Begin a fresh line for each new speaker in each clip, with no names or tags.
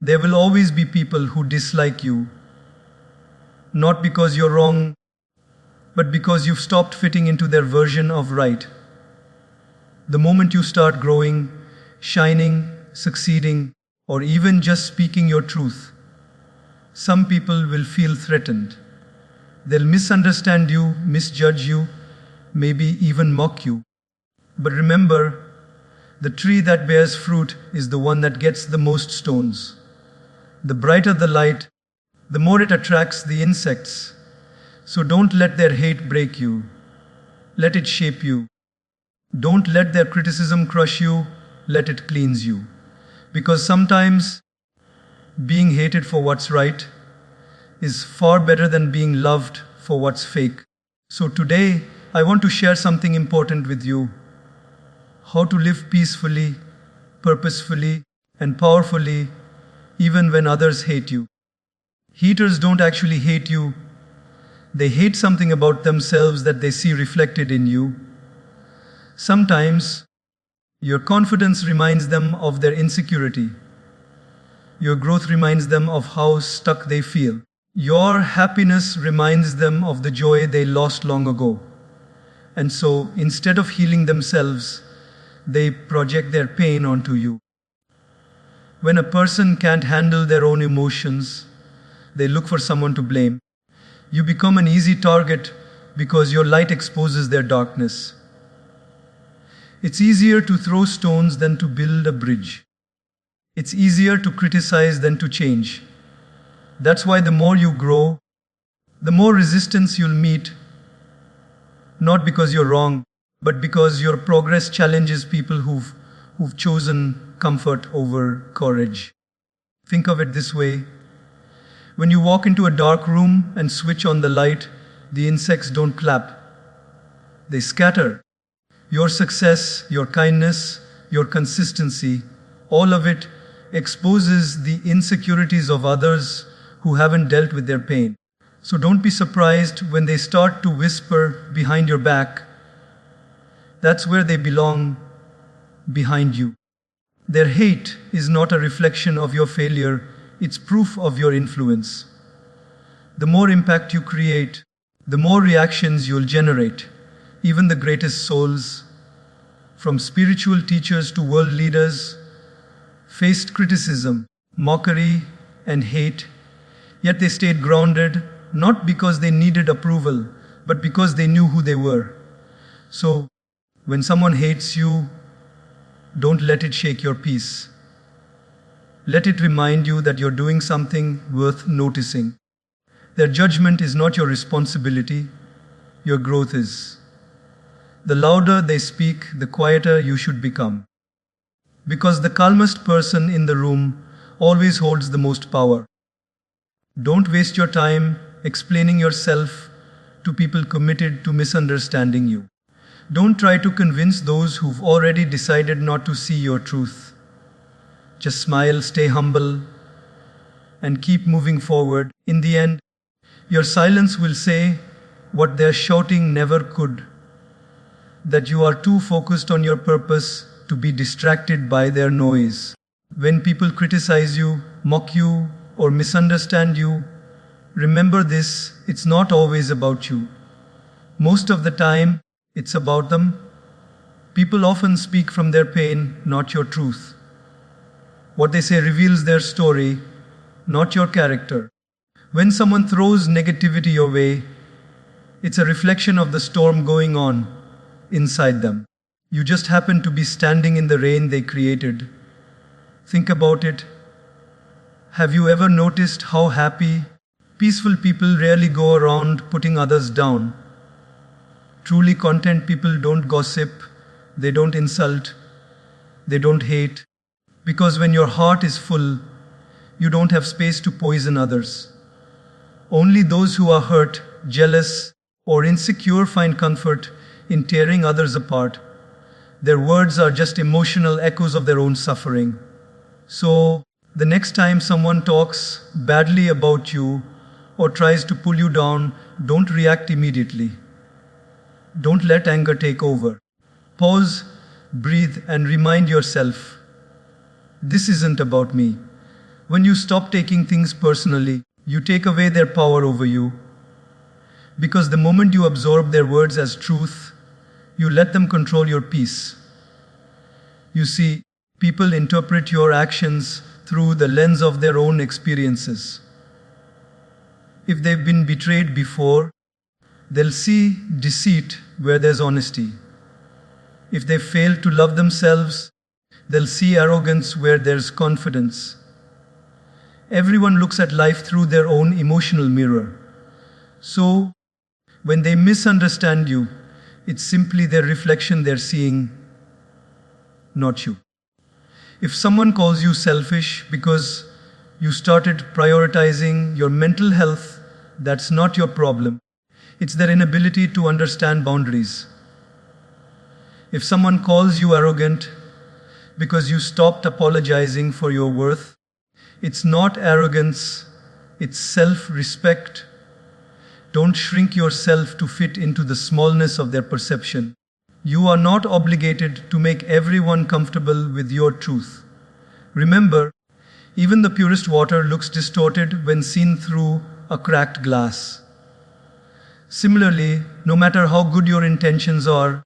There will always be people who dislike you, not because you're wrong, but because you've stopped fitting into their version of right. The moment you start growing, shining, succeeding, or even just speaking your truth, some people will feel threatened. They'll misunderstand you, misjudge you, maybe even mock you. But remember, the tree that bears fruit is the one that gets the most stones. The brighter the light, the more it attracts the insects. So don't let their hate break you. Let it shape you. Don't let their criticism crush you. Let it cleanse you. Because sometimes being hated for what's right is far better than being loved for what's fake. So today, I want to share something important with you. How to live peacefully, purposefully, and powerfully even when others hate you. Haters don't actually hate you. They hate something about themselves that they see reflected in you. Sometimes, your confidence reminds them of their insecurity. Your growth reminds them of how stuck they feel. Your happiness reminds them of the joy they lost long ago. And so, instead of healing themselves, they project their pain onto you. When a person can't handle their own emotions, they look for someone to blame. You become an easy target because your light exposes their darkness. It's easier to throw stones than to build a bridge. It's easier to criticize than to change. That's why the more you grow, the more resistance you'll meet, not because you're wrong, but because your progress challenges people who've chosen comfort over courage. Think of it this way. When you walk into a dark room and switch on the light, the insects don't clap. They scatter. Your success, your kindness, your consistency, all of it exposes the insecurities of others who haven't dealt with their pain. So don't be surprised when they start to whisper behind your back. That's where they belong, behind you. Their hate is not a reflection of your failure, it's proof of your influence. The more impact you create, the more reactions you'll generate. Even the greatest souls, from spiritual teachers to world leaders, faced criticism, mockery, and hate, yet they stayed grounded, not because they needed approval, but because they knew who they were. So, when someone hates you, don't let it shake your peace. Let it remind you that you're doing something worth noticing. Their judgment is not your responsibility, your growth is. The louder they speak, the quieter you should become. Because the calmest person in the room always holds the most power. Don't waste your time explaining yourself to people committed to misunderstanding you. Don't try to convince those who've already decided not to see your truth. Just smile, stay humble, and keep moving forward. In the end, your silence will say what their shouting never could. That you are too focused on your purpose to be distracted by their noise. When people criticize you, mock you, or misunderstand you, remember this, it's not always about you. Most of the time, it's about them. People often speak from their pain, not your truth. What they say reveals their story, not your character. When someone throws negativity your way, it's a reflection of the storm going on inside them. You just happen to be standing in the rain they created. Think about it. Have you ever noticed how happy, peaceful people rarely go around putting others down? Truly content people don't gossip, they don't insult, they don't hate. Because when your heart is full, you don't have space to poison others. Only those who are hurt, jealous, or insecure find comfort in tearing others apart. Their words are just emotional echoes of their own suffering. So, the next time someone talks badly about you or tries to pull you down, don't react immediately. Don't let anger take over. Pause, breathe, and remind yourself, this isn't about me. When you stop taking things personally, you take away their power over you. Because the moment you absorb their words as truth, you let them control your peace. You see, people interpret your actions through the lens of their own experiences. If they've been betrayed before, they'll see deceit where there's honesty. If they fail to love themselves, they'll see arrogance where there's confidence. Everyone looks at life through their own emotional mirror. So, when they misunderstand you, it's simply their reflection they're seeing, not you. If someone calls you selfish because you started prioritizing your mental health, that's not your problem. It's their inability to understand boundaries. If someone calls you arrogant because you stopped apologizing for your worth, it's not arrogance, it's self-respect. Don't shrink yourself to fit into the smallness of their perception. You are not obligated to make everyone comfortable with your truth. Remember, even the purest water looks distorted when seen through a cracked glass. Similarly, no matter how good your intentions are,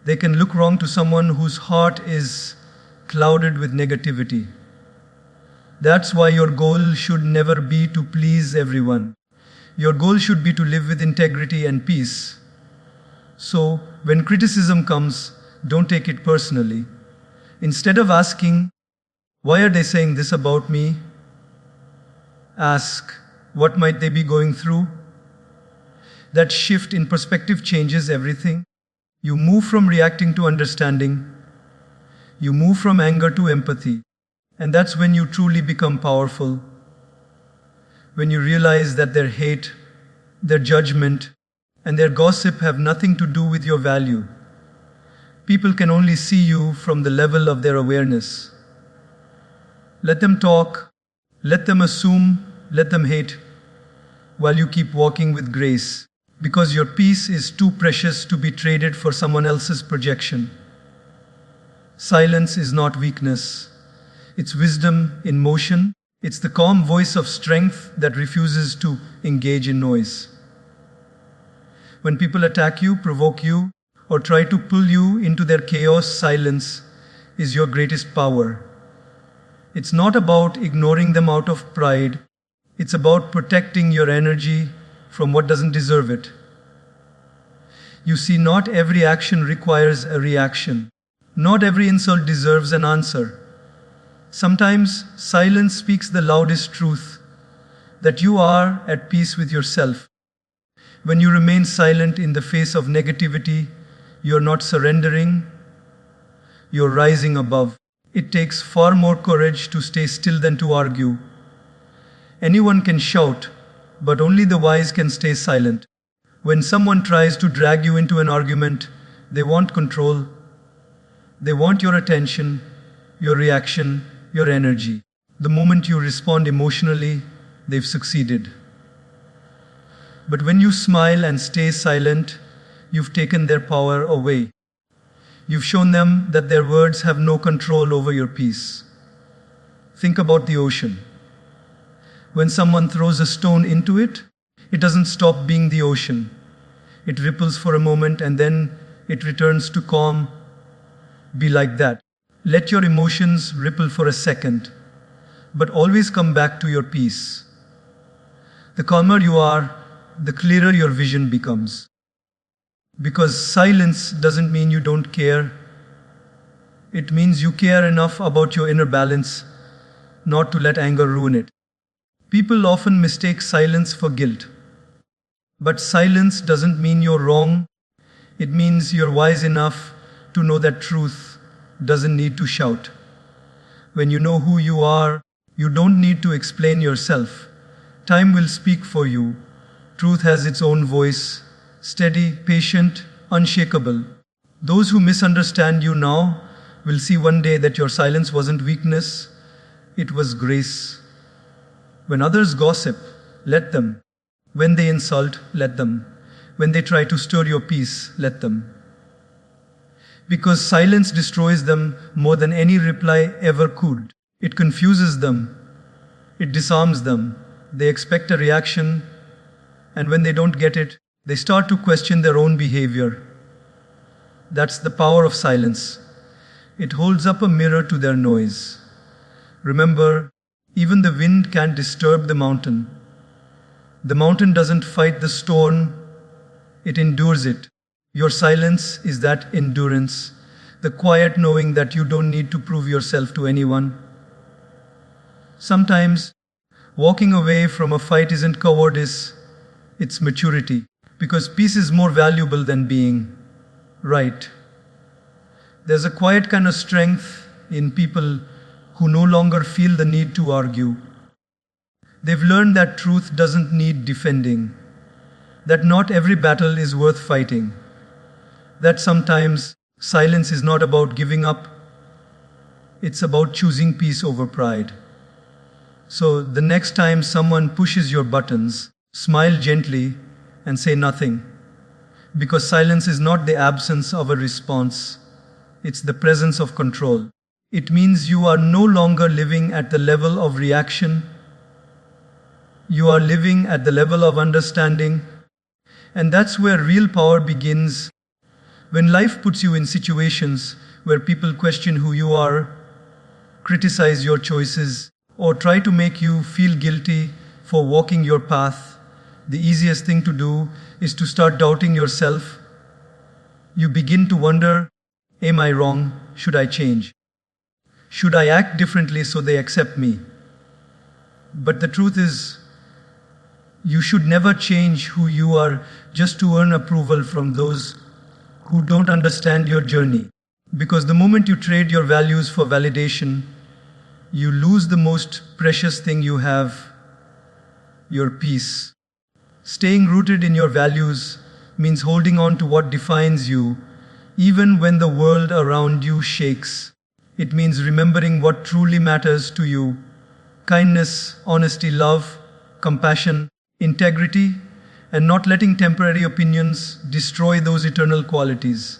they can look wrong to someone whose heart is clouded with negativity. That's why your goal should never be to please everyone. Your goal should be to live with integrity and peace. So, when criticism comes, don't take it personally. Instead of asking, why are they saying this about me? Ask, what might they be going through? That shift in perspective changes everything. You move from reacting to understanding. You move from anger to empathy. And that's when you truly become powerful. When you realize that their hate, their judgment, and their gossip have nothing to do with your value. People can only see you from the level of their awareness. Let them talk, let them assume, let them hate, while you keep walking with grace, because your peace is too precious to be traded for someone else's projection. Silence is not weakness. It's wisdom in motion. It's the calm voice of strength that refuses to engage in noise. When people attack you, provoke you, or try to pull you into their chaos, silence is your greatest power. It's not about ignoring them out of pride. It's about protecting your energy from what doesn't deserve it. You see, not every action requires a reaction. Not every insult deserves an answer. Sometimes silence speaks the loudest truth, that you are at peace with yourself. When you remain silent in the face of negativity, you're not surrendering, you're rising above. It takes far more courage to stay still than to argue. Anyone can shout, but only the wise can stay silent. When someone tries to drag you into an argument, they want control. They want your attention, your reaction, your energy. The moment you respond emotionally, they've succeeded. But when you smile and stay silent, you've taken their power away. You've shown them that their words have no control over your peace. Think about the ocean. When someone throws a stone into it, it doesn't stop being the ocean. It ripples for a moment and then it returns to calm. Be like that. Let your emotions ripple for a second, but always come back to your peace. The calmer you are, the clearer your vision becomes. Because silence doesn't mean you don't care. It means you care enough about your inner balance not to let anger ruin it. People often mistake silence for guilt. But silence doesn't mean you're wrong. It means you're wise enough to know that truth doesn't need to shout. When you know who you are, you don't need to explain yourself. Time will speak for you. Truth has its own voice, steady, patient, unshakable. Those who misunderstand you now will see one day that your silence wasn't weakness, it was grace. When others gossip, let them. When they insult, let them. When they try to stir your peace, let them. Because silence destroys them more than any reply ever could. It confuses them. It disarms them. They expect a reaction, and when they don't get it, they start to question their own behavior. That's the power of silence. It holds up a mirror to their noise. Remember, even the wind can't disturb the mountain. The mountain doesn't fight the storm, it endures it. Your silence is that endurance, the quiet knowing that you don't need to prove yourself to anyone. Sometimes, walking away from a fight isn't cowardice, it's maturity, because peace is more valuable than being right. There's a quiet kind of strength in people who no longer feel the need to argue. They've learned that truth doesn't need defending, that not every battle is worth fighting, that sometimes silence is not about giving up, it's about choosing peace over pride. So the next time someone pushes your buttons, smile gently and say nothing, because silence is not the absence of a response, it's the presence of control. It means you are no longer living at the level of reaction. You are living at the level of understanding. And that's where real power begins. When life puts you in situations where people question who you are, criticize your choices, or try to make you feel guilty for walking your path, the easiest thing to do is to start doubting yourself. You begin to wonder, am I wrong? Should I change? Should I act differently so they accept me? But the truth is, you should never change who you are just to earn approval from those who don't understand your journey. Because the moment you trade your values for validation, you lose the most precious thing you have, your peace. Staying rooted in your values means holding on to what defines you, even when the world around you shakes. It means remembering what truly matters to you: kindness, honesty, love, compassion, integrity, and not letting temporary opinions destroy those eternal qualities.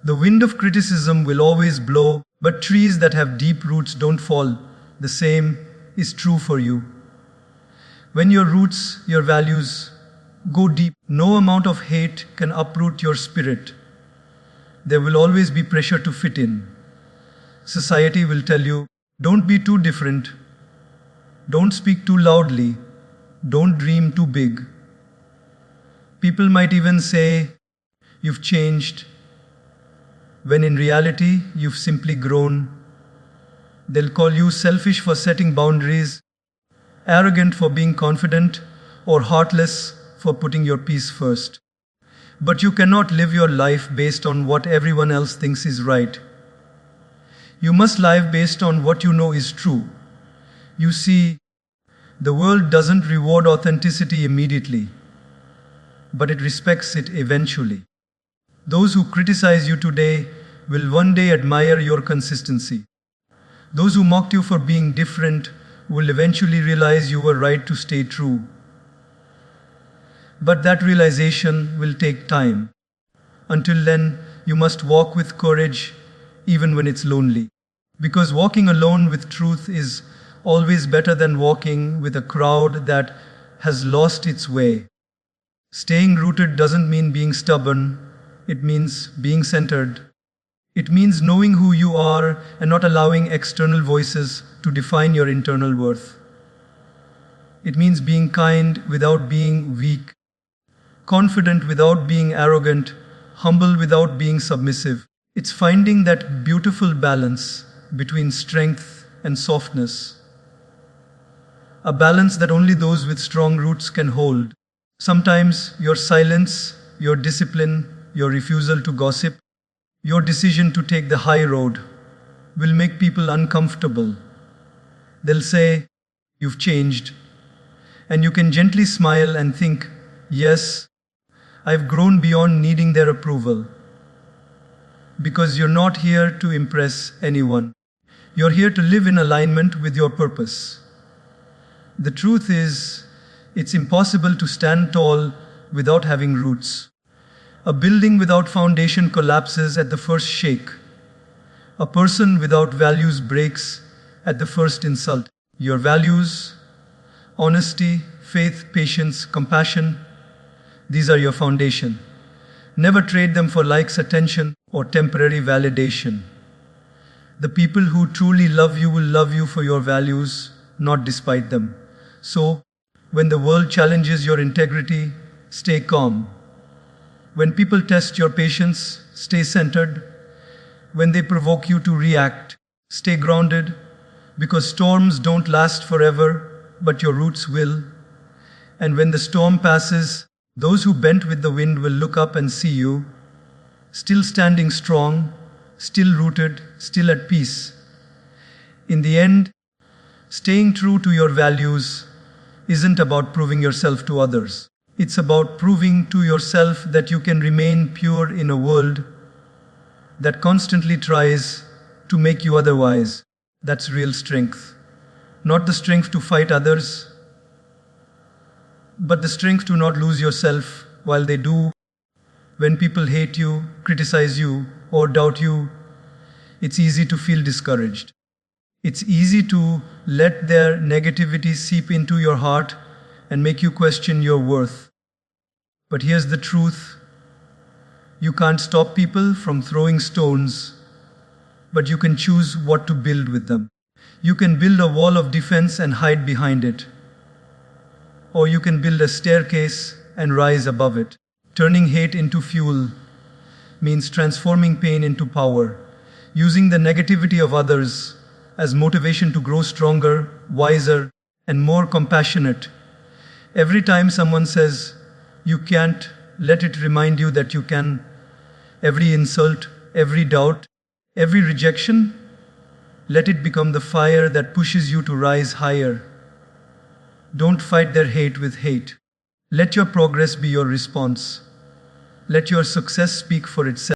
The wind of criticism will always blow, but trees that have deep roots don't fall. The same is true for you. When your roots, your values, go deep, no amount of hate can uproot your spirit. There will always be pressure to fit in. Society will tell you, don't be too different, don't speak too loudly, don't dream too big. People might even say, you've changed, when in reality, you've simply grown. They'll call you selfish for setting boundaries, arrogant for being confident, or heartless for putting your peace first. But you cannot live your life based on what everyone else thinks is right. You must live based on what you know is true. You see, the world doesn't reward authenticity immediately, but it respects it eventually. Those who criticize you today will one day admire your consistency. Those who mocked you for being different will eventually realize you were right to stay true. But that realization will take time. Until then, you must walk with courage even when it's lonely. Because walking alone with truth is always better than walking with a crowd that has lost its way. Staying rooted doesn't mean being stubborn, it means being centered. It means knowing who you are and not allowing external voices to define your internal worth. It means being kind without being weak, confident without being arrogant, humble without being submissive. It's finding that beautiful balance between strength and softness. A balance that only those with strong roots can hold. Sometimes your silence, your discipline, your refusal to gossip, your decision to take the high road will make people uncomfortable. They'll say, you've changed. And you can gently smile and think, yes, I've grown beyond needing their approval. Because you're not here to impress anyone. You're here to live in alignment with your purpose. The truth is, it's impossible to stand tall without having roots. A building without foundation collapses at the first shake. A person without values breaks at the first insult. Your values, honesty, faith, patience, compassion, these are your foundation. Never trade them for likes, attention, or temporary validation. The people who truly love you will love you for your values, not despite them. So, when the world challenges your integrity, stay calm. When people test your patience, stay centered. When they provoke you to react, stay grounded, because storms don't last forever, but your roots will. And when the storm passes, those who bent with the wind will look up and see you, still standing strong, still rooted, still at peace. In the end, staying true to your values isn't about proving yourself to others. It's about proving to yourself that you can remain pure in a world that constantly tries to make you otherwise. That's real strength. Not the strength to fight others, but the strength to not lose yourself while they do. When people hate you, criticize you, or doubt you, it's easy to feel discouraged. It's easy to let their negativity seep into your heart and make you question your worth. But here's the truth. You can't stop people from throwing stones, but you can choose what to build with them. You can build a wall of defense and hide behind it. Or you can build a staircase and rise above it. Turning hate into fuel means transforming pain into power, using the negativity of others as motivation to grow stronger, wiser, and more compassionate. Every time someone says, "You can't," let it remind you that you can. Every insult, every doubt, every rejection, let it become the fire that pushes you to rise higher. Don't fight their hate with hate. Let your progress be your response. Let your success speak for itself.